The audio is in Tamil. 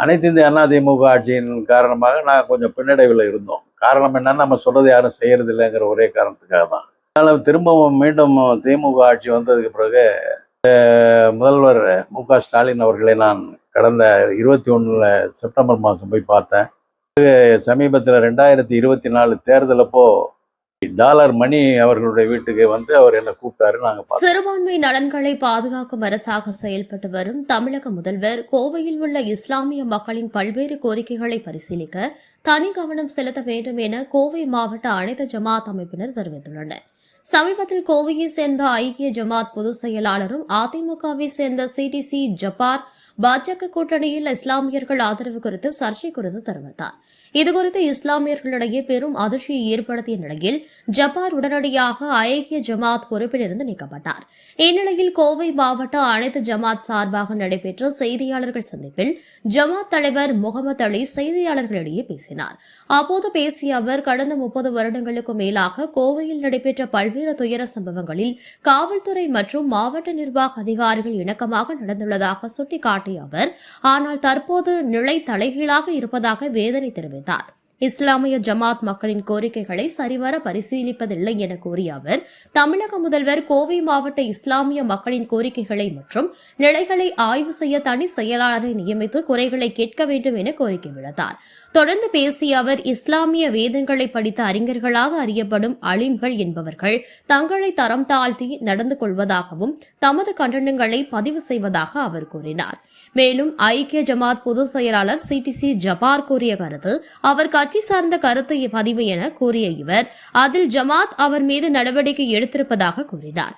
அனைத்து இந்திய அண்ணா திமுக ஆட்சியின் காரணமாக நான் கொஞ்சம் பின்னடைவில் இருந்தோம். காரணம் என்னன்னா, நம்ம சொல்றது யாரும் செய்யறது இல்லைங்கிற ஒரே காரணத்துக்காக தான். அதனால் திரும்பவும் மீண்டும் திமுக ஆட்சி வந்ததுக்கு பிறகு முதல்வர் மு.க. ஸ்டாலின் அவர்களை நான் கடந்த 21 செப்டம்பர் மாதம் போய் பார்த்தேன். சமீபத்தில் 2024 தேர்தல் அப்போ டாலர் மணி அவர்களுடைய வீட்டுக்கு வந்து அவர் என்ன கூப்பிட்டாரு. நாங்கள் சிறுபான்மை நலன்களை பாதுகாக்கும் அரசாக செயல்பட்டு வரும் தமிழக முதல்வர் கோவையில் உள்ள இஸ்லாமிய மக்களின் பல்வேறு கோரிக்கைகளை பரிசீலிக்க தனி கவனம் செலுத்த வேண்டும் என கோவை மாவட்ட அனைத்து ஜமாத் அமைப்பினர் தெரிவித்துள்ளனர். சமீபத்தில் கோவையை சேர்ந்த ஐக்கிய ஜமாத் பொதுச் செயலாளரும் அதிமுகவை சேர்ந்த சிடிசி ஜப்பார் பாஜக கூட்டணியில் இஸ்லாமியர்கள் ஆதரவு குறித்து சர்ச்சை குறித்து தெரிவித்தார். இதுகுறித்து இஸ்லாமியர்களிடையே பெரும் அதிர்ச்சியை ஏற்படுத்திய நிலையில் ஜப்பார் உடனடியாக ஐக்கிய ஜமாத் பொறுப்பிலிருந்து நீக்கப்பட்டார். இந்நிலையில் கோவை மாவட்ட அனைத்து ஜமாத் சார்பாக நடைபெற்ற செய்தியாளர்கள் சந்திப்பில் ஜமாத் தலைவர் முகமது அலி செய்தியாளர்களிடையே பேசினார். அப்போது பேசிய அவர், கடந்த 30 வருடங்களுக்கு மேலாக கோவையில் நடைபெற்ற பல்வேறு துயர சம்பவங்களில் காவல்துறை மற்றும் மாவட்ட நிர்வாக அதிகாரிகள் இணக்கமாக நடந்துள்ளதாக சுட்டிக்காட்டிய அவர், ஆனால் தற்போது நிலை தலைகீழாக இருப்பதாக வேதனை தெரிவித்தார். இஸ்லாமிய ஜமாத் மக்களின் கோரிக்கைகளை சரிவர பரிசீலிப்பதில்லை என கூறிய அவர், தமிழக முதல்வர் கோவை மாவட்ட இஸ்லாமிய மக்களின் கோரிக்கைகளை மற்றும் நிலைகளை ஆய்வு செய்ய தனி செயலாளரை நியமித்து குறைகளை கேட்க வேண்டும் என கோரிக்கை விடுத்தார். தொடர்ந்து பேசிய அவர், இஸ்லாமிய வேதங்களை படித்த அறிஞர்களாக அறியப்படும் அலிம்கள் என்பவர்கள் தங்களை தரம் தாழ்த்தி நடந்து கொள்வதாகவும் தமது கண்டனங்களை பதிவு செய்வதாக அவர் கூறினார். மேலும் ஐக்கிய ஜமாத் பொதுச் செயலாளர் சிடிசி ஜப்பார் கூறிய கருத்து அவர் கட்சி சார்ந்த கருத்து பதிவு என கூறிய இவர், அதில் ஜமாத் அவர் மீது நடவடிக்கை எடுத்திருப்பதாக கூறினார்.